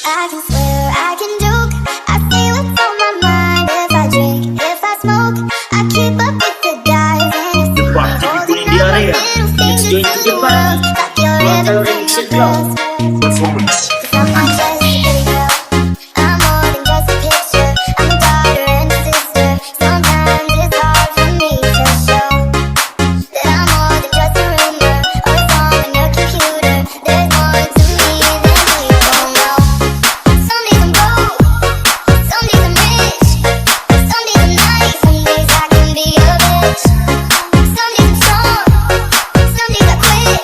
I can swear, I can joke, I say what's on my mind. If I drink, if I smoke, I keep up with the guys. And The party people in the area, let's join to the party. Total remix club performance. I'm not just a pretty girl, I'm more than just a picture. I'm a daughter and a sister. Sometimes it's hard for me to show that I'm more than just a rumor or a song on your computer. There's more to me than people know. Some days I'm broke, some days I'm rich, some days I'm nice, some days I can be a bitch. Some days I'm strong, some days I quit.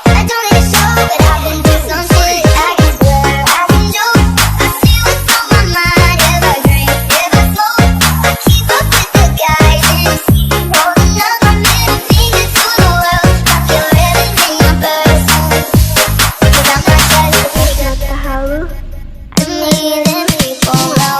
I don't let it show, but I've been through some shit. I can swear, I can joke, I say what's on my mind. If I drink, if I smoke, I keep up with the guys in the sea. Holding up my middle finger to the world. I feel everything my person. Cause I'm not just a freak of the hollow. I'm me than people know.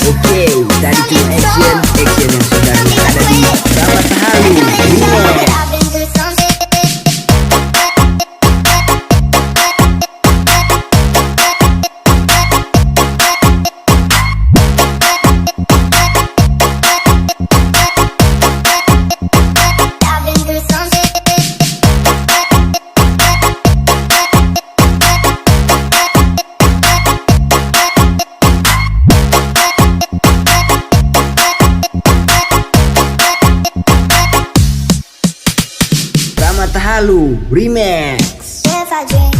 Oke, tadi itu action yang sudah ada di Selamat Halu Remix. Selamat Halu Remix. If I drink